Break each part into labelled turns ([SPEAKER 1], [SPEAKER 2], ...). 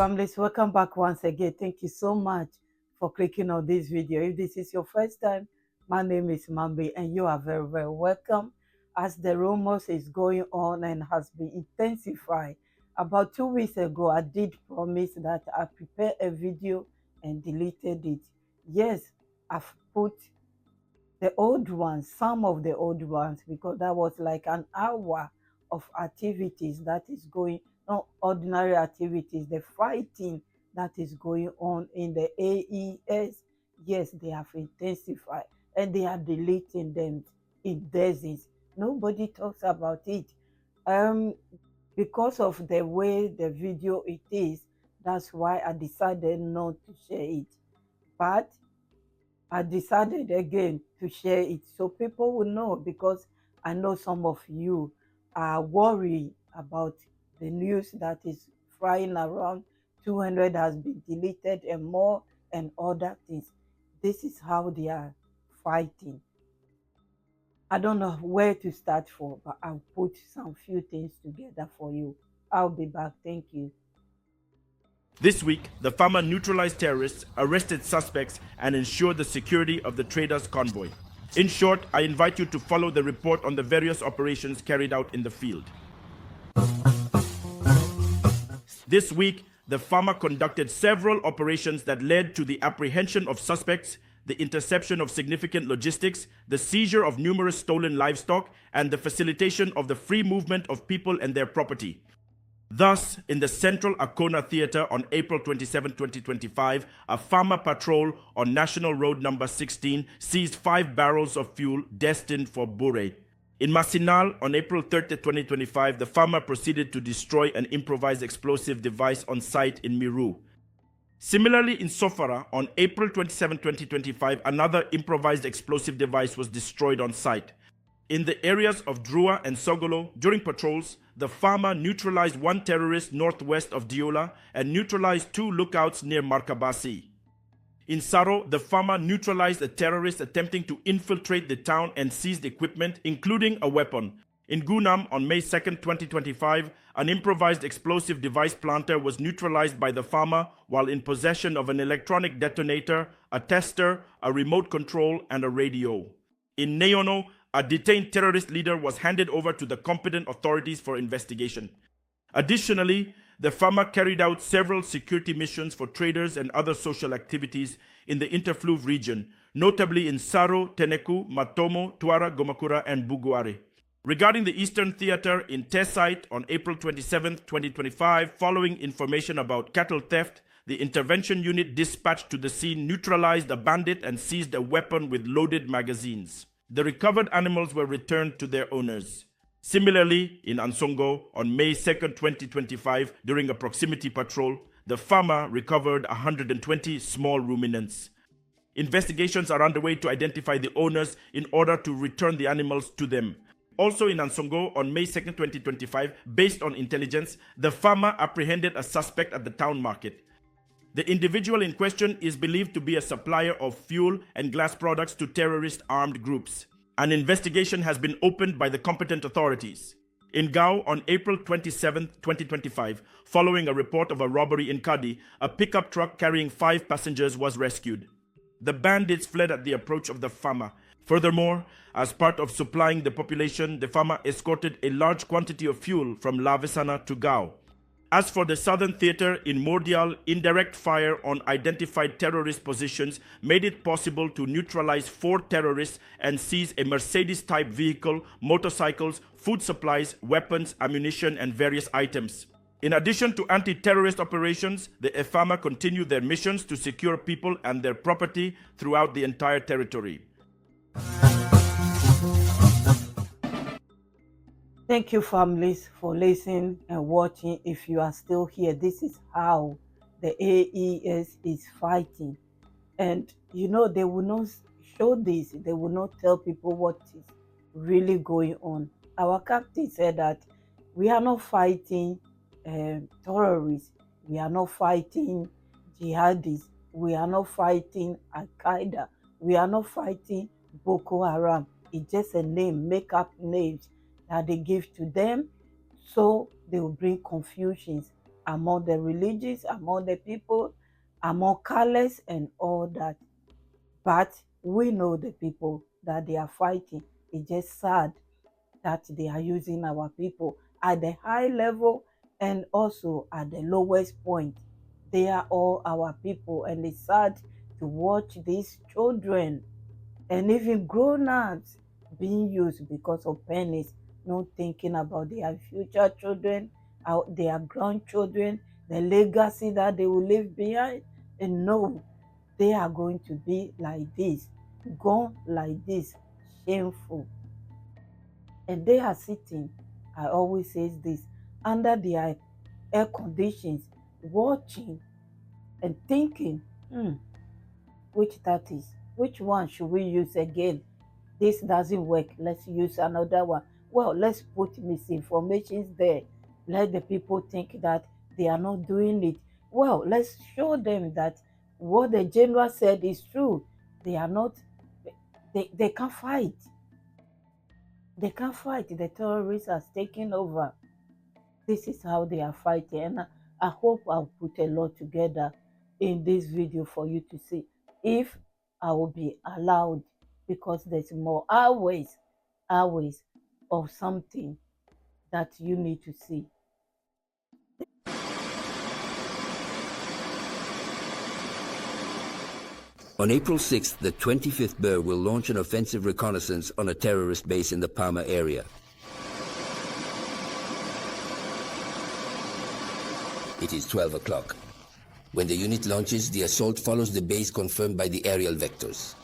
[SPEAKER 1] families, welcome back once again. Thank you so much for clicking on this video. If this is your first time, my name is Mambi and you are very, very welcome. As the rumors is going on and has been intensified, about 2 weeks ago, I did promise that I prepare a video and deleted it. Yes, I've put the old ones, some of the old ones, because that was like an hour of activities that is going, not ordinary activities, the fighting that is going on in the AES. Yes, they have intensified and they are deleting them in dozens. Nobody talks about it. Um, because of the way the video it is, that's why I decided not to share it. But I decided again to share it so people will know, because I know some of you are worried about the news that is flying around. 200 has been deleted and more and other things. This is how they are fighting. I don't know where to start for, but I'll put some few things together for you. I'll be back. Thank you.
[SPEAKER 2] This week, the farmer neutralized terrorists, arrested suspects, and ensured the security of the traders' convoy. In short, I invite you to follow the report on the various operations carried out in the field. This week, the farmer conducted several operations that led to the apprehension of suspects, the interception of significant logistics, the seizure of numerous stolen livestock, and the facilitation of the free movement of people and their property. Thus, in the Central Akona Theatre on April 27, 2025, a farmer patrol on National Road number 16 seized 5 barrels of fuel destined for Bure. In Masinal on April 30, 2025, the farmer proceeded to destroy an improvised explosive device on site in Miru. Similarly, in Sofara on April 27, 2025, another improvised explosive device was destroyed on site. In the areas of Drua and Sogolo, during patrols, the farmer neutralized 1 terrorist northwest of Diola and neutralized 2 lookouts near Markabasi. In Saro, the farmer neutralized a terrorist attempting to infiltrate the town and seized equipment, including a weapon. In Gunam, on May 2, 2025, an improvised explosive device planter was neutralized by the farmer while in possession of an electronic detonator, a tester, a remote control, and a radio. In Neono, a detained terrorist leader was handed over to the competent authorities for investigation. Additionally, the farmer carried out several security missions for traders and other social activities in the Interfluve region, notably in Saro, Teneku, Matomo, Tuara, Gomakura, and Buguare. Regarding the Eastern Theater in Tesite on April 27, 2025, following information about cattle theft, the intervention unit dispatched to the scene neutralized a bandit and seized a weapon with loaded magazines. The recovered animals were returned to their owners. Similarly, in Ansongo, on May 2, 2025, during a proximity patrol, the farmer recovered 120 small ruminants. Investigations are underway to identify the owners in order to return the animals to them. Also in Ansongo, on May 2, 2025, based on intelligence, the farmer apprehended a suspect at the town market. The individual in question is believed to be a supplier of fuel and glass products to terrorist armed groups. An investigation has been opened by the competent authorities. In Gao, on April 27, 2025, following a report of a robbery in Kadi, a pickup truck carrying 5 passengers was rescued. The bandits fled at the approach of the farmer. Furthermore, as part of supplying the population, the farmer escorted a large quantity of fuel from Lavesana to Gao. As for the Southern Theater in Mordial, indirect fire on identified terrorist positions made it possible to neutralize 4 terrorists and seize a Mercedes-type vehicle, motorcycles, food supplies, weapons, ammunition, and various items. In addition to anti-terrorist operations, the EFAMA continue their missions to secure people and their property throughout the entire territory.
[SPEAKER 1] Thank you, families, for listening and watching. If you are still here, this is how the AES is fighting. And you know, they will not show this, they will not tell people what is really going on. Our captain said that we are not fighting terrorists, we are not fighting jihadists, we are not fighting Al Qaeda, we are not fighting Boko Haram. It's just a name, make up names that they give to them, so they will bring confusions. among the religions, among the people, among colors, and all that. But we know the people that they are fighting. It's just sad that they are using our people at the high level and also at the lowest point. They are all our people, and it's sad to watch these children and even grown-ups being used because of pennies, not thinking about their future children, their grandchildren, the legacy that they will leave behind. And no, they are going to be like this, gone like this, shameful. And they are sitting, I always say this, under their air conditions, watching and thinking, which that is, which one should we use again? This doesn't work, let's use another one. Well, let's put misinformations there. Let the people think that they are not doing it. Well, let's show them that what the general said is true. They are not, they can't fight. They can't fight. The terrorists are taking over. This is how they are fighting. And I hope I'll put a lot together in this video for you to see if I will be allowed, because there's more always of something that you need to see.
[SPEAKER 3] On April 6th, the 25th Burr will launch an offensive reconnaissance on a terrorist base in the Palma area. It is 12 o'clock. When the unit launches, the assault follows the base confirmed by the aerial vectors.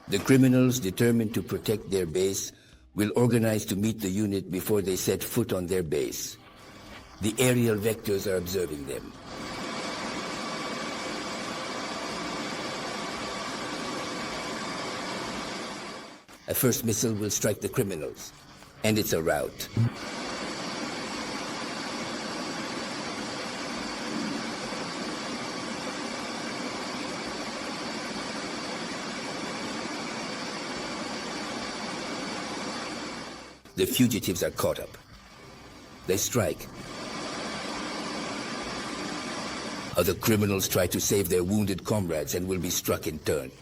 [SPEAKER 3] The criminals, determined to protect their base, will organize to meet the unit before they set foot on their base. The aerial vectors are observing them. A first missile will strike the criminals, and it's a rout. The fugitives are caught up. They strike. Other criminals try to save their wounded comrades and will be struck in turn.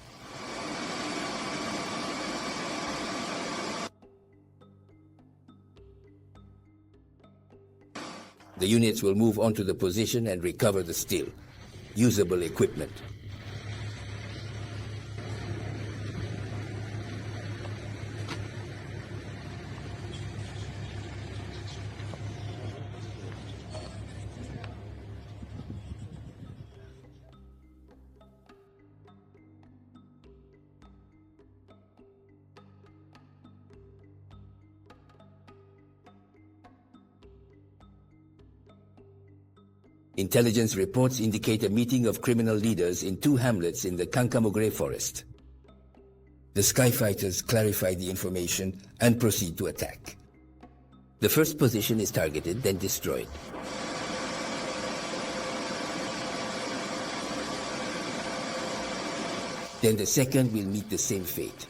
[SPEAKER 3] The units will move onto the position and recover the still, usable equipment. Intelligence reports indicate a meeting of criminal leaders in 2 hamlets in the Kankamugre forest. The skyfighters clarify the information and proceed to attack. The first position is targeted, then destroyed. Then the second will meet the same fate.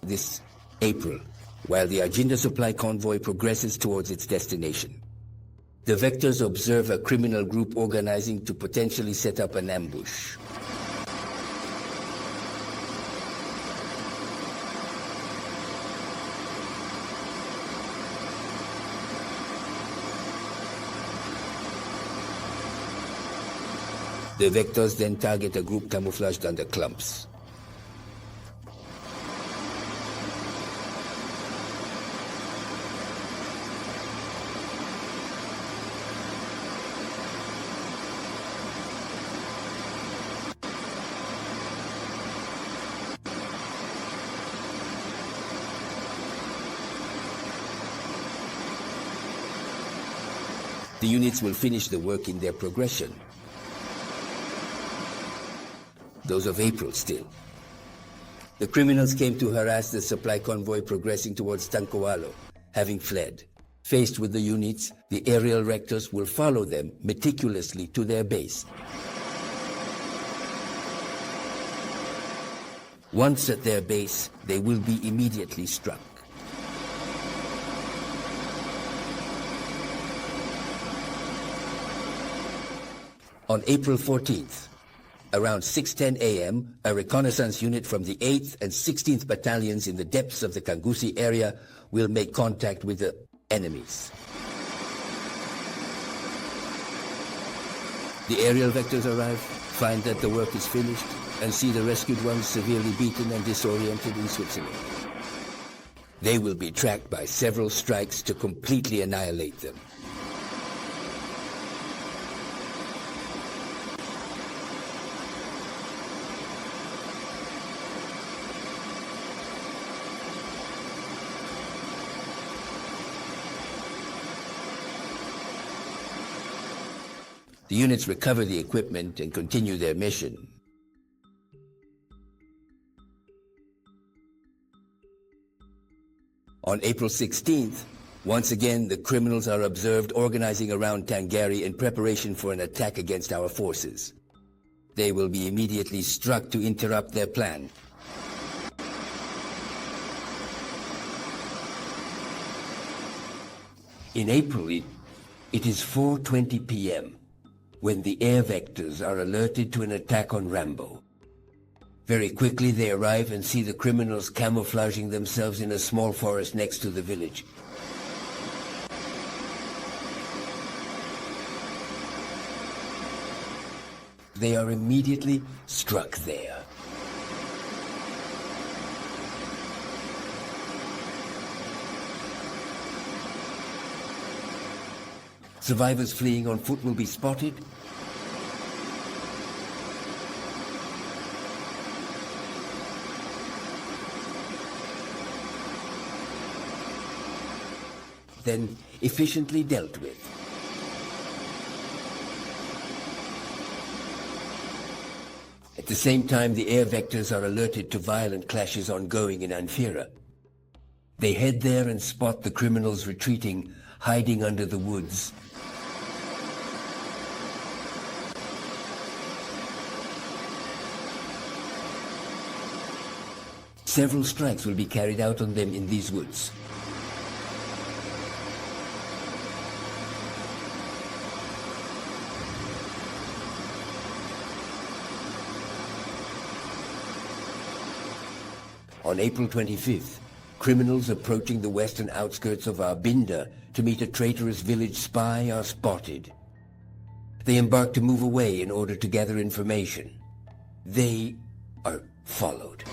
[SPEAKER 3] This April, while the Agenda supply convoy progresses towards its destination. The vectors observe a criminal group organizing to potentially set up an ambush. The vectors then target a group camouflaged under clumps. The units will finish the work in their progression. Those of April still. The criminals came to harass the supply convoy progressing towards Tancoalo, having fled. Faced with the units, the aerial rectors will follow them meticulously to their base. Once at their base, they will be immediately struck. On April 14th, around 6:10 a.m., a reconnaissance unit from the 8th and 16th Battalions in the depths of the Kangusi area will make contact with the enemies. The aerial vectors arrive, find that the work is finished, and see the rescued ones severely beaten and disoriented in Switzerland. They will be tracked by several strikes to completely annihilate them. The units recover the equipment and continue their mission. On April 16th, once again, the criminals are observed organizing around Tangari in preparation for an attack against our forces. They will be immediately struck to interrupt their plan. In April, it is 4:20 p.m. when the air vectors are alerted to an attack on Rambo. Very quickly they arrive and see the criminals camouflaging themselves in a small forest next to the village. They are immediately struck there. Survivors fleeing on foot will be spotted. Then efficiently dealt with. At the same time, the air vectors are alerted to violent clashes ongoing in Anfira. They head there and spot the criminals retreating, hiding under the woods. Several strikes will be carried out on them in these woods. On April 25th, criminals approaching the western outskirts of Arbinda to meet a traitorous village spy are spotted. They embark to move away in order to gather information. They are followed.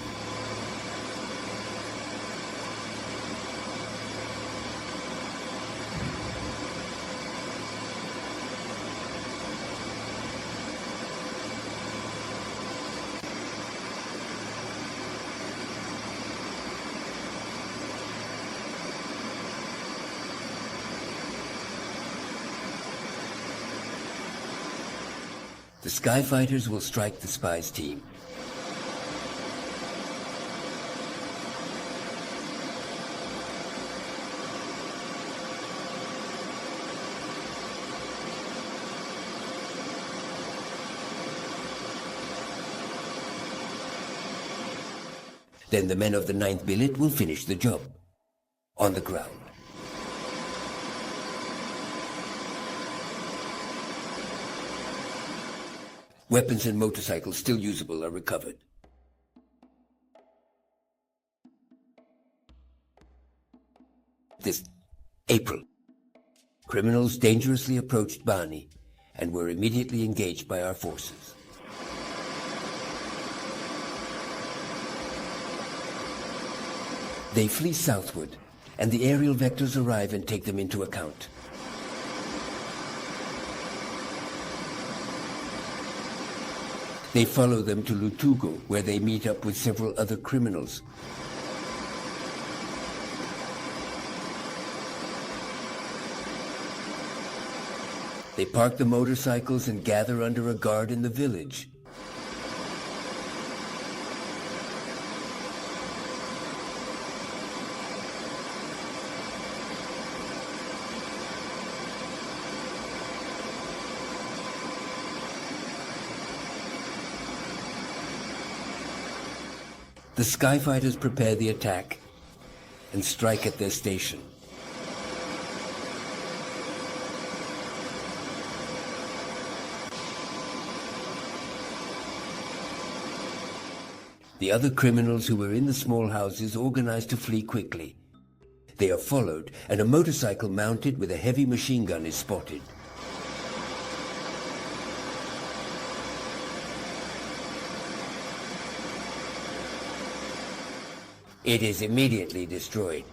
[SPEAKER 3] The Sky Fighters will strike the spies team. Then the men of the 9th Billet will finish the job. On the ground. Weapons and motorcycles still usable are recovered. This April, criminals dangerously approached Bani and were immediately engaged by our forces. They flee southward, and the aerial vectors arrive and take them into account. They follow them to Lutugo, where they meet up with several other criminals. They park the motorcycles and gather under a guard in the village. The skyfighters prepare the attack and strike at their station. The other criminals who were in the small houses organize to flee quickly. They are followed, and a motorcycle mounted with a heavy machine gun is spotted. It is immediately destroyed.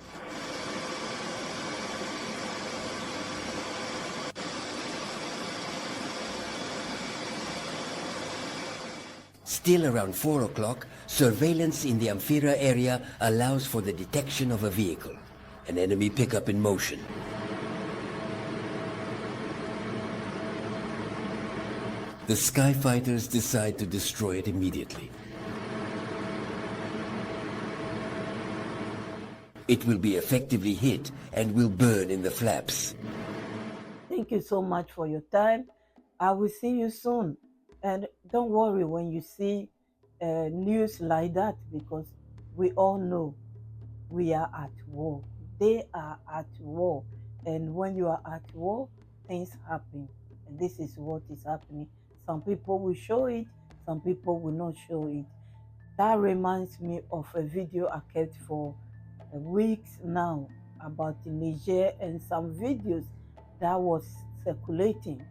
[SPEAKER 3] Still around 4 o'clock, surveillance in the Amphira area allows for the detection of a vehicle, an enemy pickup in motion. The skyfighters decide to destroy it immediately. It will be effectively hit and will burn in the flaps.
[SPEAKER 1] Thank you so much for your time. I will see you soon. And don't worry when you see news like that, because we all know we are at war. They are at war. And when you are at war, things happen. And this is what is happening. Some people will show it, some people will not show it. That reminds me of a video I kept for weeks now about the Niger and some videos that was circulating.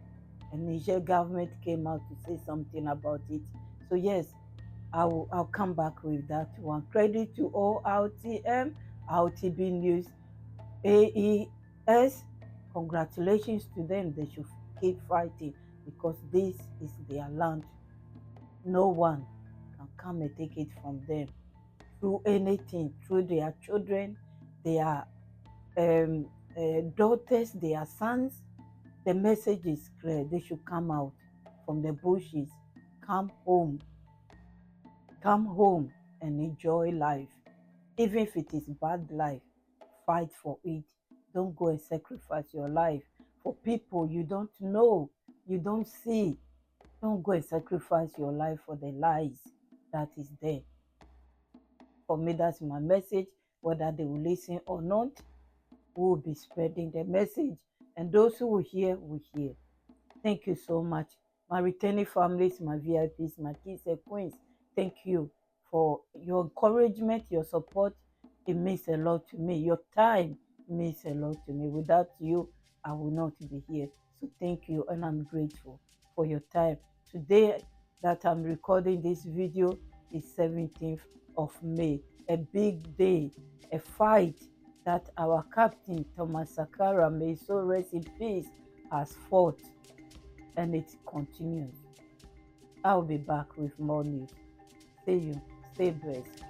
[SPEAKER 1] And Niger government came out to say something about it. So yes, I'll come back with that one. Credit to all RTM, RTB News, AES. Congratulations to them. They should keep fighting because this is their land. No one can come and take it from them through anything, through their children, their daughters, their sons. The message is clear. They should come out from the bushes, come home and enjoy life. Even if it is bad life, fight for it. Don't go and sacrifice your life for people you don't know, you don't see. Don't go and sacrifice your life for the lies that is there. For me, that's my message. Whether they will listen or not, we will be spreading the message. And those who will hear, will hear. Thank you so much. My returning families, my VIPs, my kings and queens, thank you for your encouragement, your support. It means a lot to me. Your time means a lot to me. Without you, I will not be here. So thank you, and I'm grateful for your time. Today that I'm recording this video is 17th of May, a big day, a fight that our captain, Thomas Sankara, may so rest in peace, has fought, and it continues. I'll be back with more news. See you. Stay blessed.